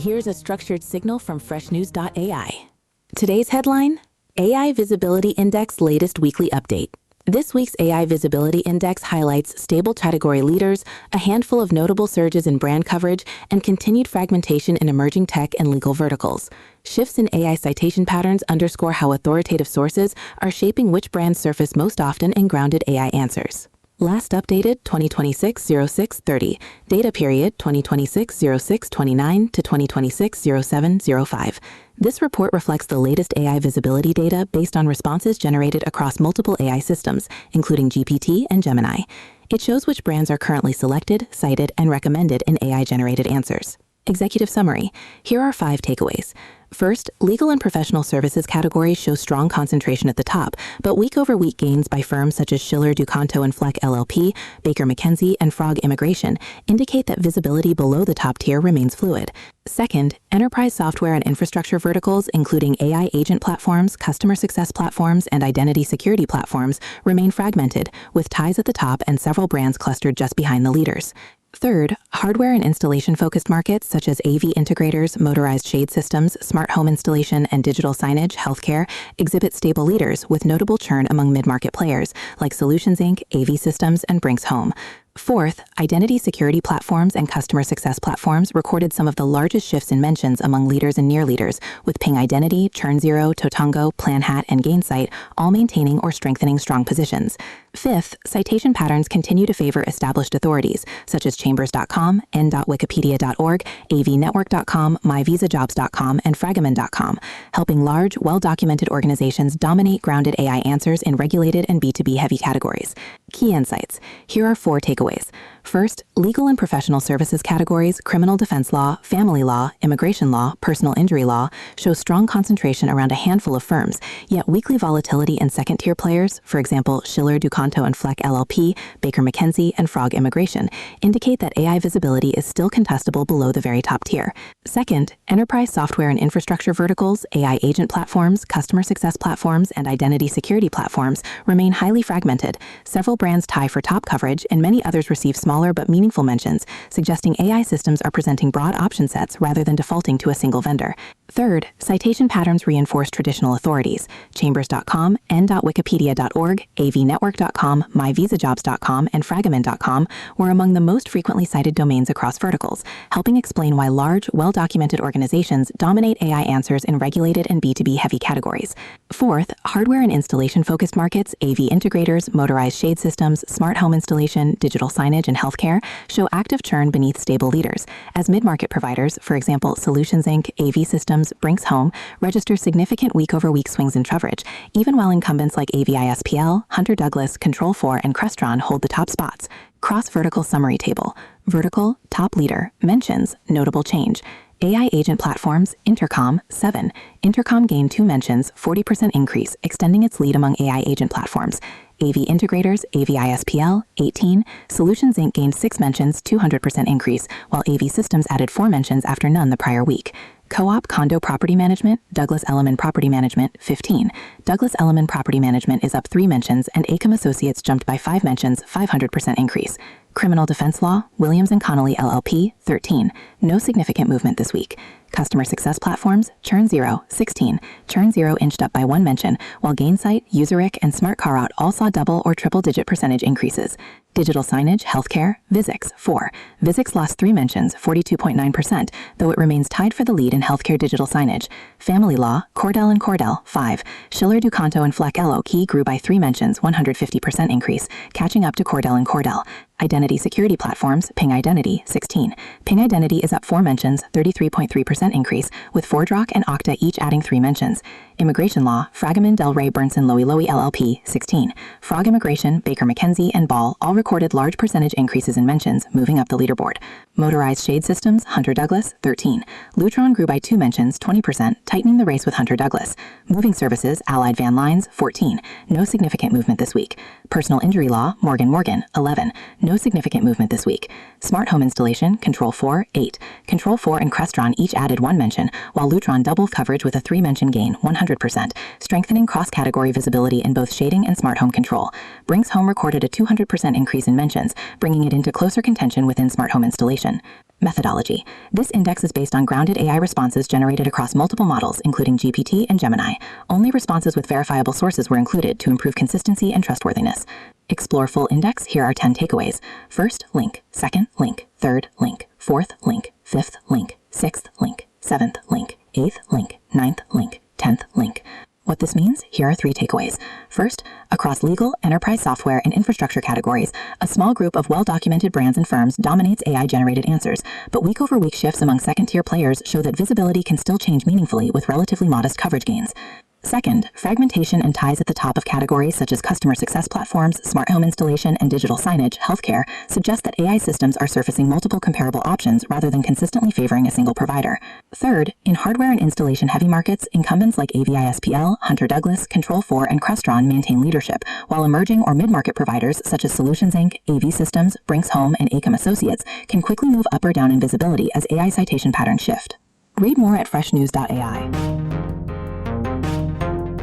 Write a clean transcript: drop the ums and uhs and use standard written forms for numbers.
Here's a structured signal from FreshNews.ai. Today's headline: AI Visibility Index latest weekly update. This week's AI Visibility Index highlights stable category leaders, a handful of notable surges in brand coverage, and continued fragmentation in emerging tech and legal verticals. Shifts in AI citation patterns underscore how authoritative sources are shaping which brands surface most often in grounded AI answers. Last updated 2026-06-30, data period 2026-06-29 to 2026-07-05. This report reflects the latest AI visibility data based on responses generated across multiple AI systems, including GPT and Gemini. It shows which brands are currently selected, cited, and recommended in AI-generated answers. Executive summary. Here are 5 takeaways. First, legal and professional services categories show strong concentration at the top, but week-over-week gains by firms such as Schiller, Ducanto and Fleck LLP, Baker McKenzie, and Frog Immigration indicate that visibility below the top tier remains fluid. Second, enterprise software and infrastructure verticals, including AI agent platforms, customer success platforms, and identity security platforms, remain fragmented, with ties at the top and several brands clustered just behind the leaders. Third, hardware and installation-focused markets such as AV integrators, motorized shade systems, smart home installation, and digital signage, healthcare, exhibit stable leaders with notable churn among mid-market players like Solutions Inc., AV Systems, and Brinks Home. Fourth, identity security platforms and customer success platforms recorded some of the largest shifts in mentions among leaders and near leaders, with Ping Identity, ChurnZero, Totongo, PlanHat, and Gainsight all maintaining or strengthening strong positions. Fifth, citation patterns continue to favor established authorities, such as Chambers.com, n.wikipedia.org, avnetwork.com, myvisajobs.com, and fragmentation.com, helping large, well-documented organizations dominate grounded AI answers in regulated and B2B-heavy categories. Key insights. Here are 4 takeaways. First, legal and professional services categories, criminal defense law, family law, immigration law, personal injury law, show strong concentration around a handful of firms, yet weekly volatility in second-tier players, for example, Schiller, Ducanto and Fleck LLP, Baker McKenzie, and Frog Immigration, indicate that AI visibility is still contestable below the very top tier. Second, enterprise software and infrastructure verticals, AI agent platforms, customer success platforms, and identity security platforms remain highly fragmented. Several brands tie for top coverage, and many others receive smaller but meaningful mentions, suggesting AI systems are presenting broad option sets rather than defaulting to a single vendor. Third, citation patterns reinforce traditional authorities. Chambers.com, n.wikipedia.org, avnetwork.com, myvisajobs.com, and fragmentation.com were among the most frequently cited domains across verticals, helping explain why large, well-documented organizations dominate AI answers in regulated and B2B-heavy categories. Fourth, hardware and installation-focused markets, AV integrators, motorized shade systems, smart home installation, digital signage, and healthcare show active churn beneath stable leaders, as mid-market providers, for example, Solutions Inc., AV Systems, Brinks Home, register significant week-over-week swings in coverage, even while incumbents like AVISPL, Hunter Douglas, Control4, and Crestron hold the top spots. Cross-vertical summary table. Vertical, top leader, mentions, notable change. AI agent platforms, Intercom, 7. Intercom gained 2 mentions, 40% increase, extending its lead among AI agent platforms. AV integrators, AVISPL, 18. Solutions Inc. gained 6 mentions, 200% increase, while AV Systems added 4 mentions after none the prior week. Co-op Condo Property Management, Douglas Elliman Property Management, 15. Douglas Elliman Property Management is up 3 mentions, and Acom Associates jumped by 5 mentions, 500% increase. Criminal Defense Law, Williams & Connolly LLP, 13. No significant movement this week. Customer Success Platforms, ChurnZero, 16. ChurnZero inched up by 1 mention, while Gainsight, Useric, and Smart Carout all saw double or triple-digit percentage increases. Digital signage, healthcare, Vizix, 4. Vizix lost 3 mentions, 42.9%, though it remains tied for the lead in healthcare digital signage. Family law, Cordell and Cordell, 5. Schiller, Ducanto, and Fleck LLP grew by 3 mentions, 150% increase, catching up to Cordell and Cordell. Identity security platforms, Ping Identity, 16. Ping Identity is up 4 mentions, 33.3% increase, with ForgeRock and Okta each adding 3 mentions. Immigration law, Fragaman, Delray, Burnson, Lowy LLP, 16. Frog Immigration, Baker McKenzie, and Ball all recorded large percentage increases in mentions, moving up the leaderboard. Motorized shade systems, Hunter Douglas, 13. Lutron grew by 2 mentions, 20%, tightening the race with Hunter Douglas. Moving services, Allied Van Lines, 14. No significant movement this week. Personal injury law, Morgan, 11. No significant movement this week. Smart home installation, Control 4, 8. Control 4 and Crestron each added 1 mention, while Lutron doubled coverage with a 3-mention gain, 100%, strengthening cross-category visibility in both shading and smart home control. Brinks Home recorded a 200% increase in mentions, bringing it into closer contention within smart home installation. Methodology. This index is based on grounded AI responses generated across multiple models, including GPT and Gemini. Only responses with verifiable sources were included to improve consistency and trustworthiness. Explore full index. Here are 10 takeaways. First, link. Second, link. Third, link. Fourth, link. Fifth, link. Sixth, link. Seventh, link. Eighth, link. Ninth, link. 10th, link. What this means? Here are 3 takeaways. First, across legal, enterprise software, and infrastructure categories, a small group of well-documented brands and firms dominates AI-generated answers, but week-over-week shifts among second-tier players show that visibility can still change meaningfully with relatively modest coverage gains. Second, fragmentation and ties at the top of categories such as customer success platforms, smart home installation, and digital signage, healthcare, suggest that AI systems are surfacing multiple comparable options rather than consistently favoring a single provider. Third, in hardware and installation-heavy markets, incumbents like AVI-SPL, Hunter Douglas, Control 4, and Crestron maintain leadership, while emerging or mid-market providers such as Solutions Inc., AV Systems, Brinks Home, and Acom Associates can quickly move up or down in visibility as AI citation patterns shift. Read more at FreshNews.ai.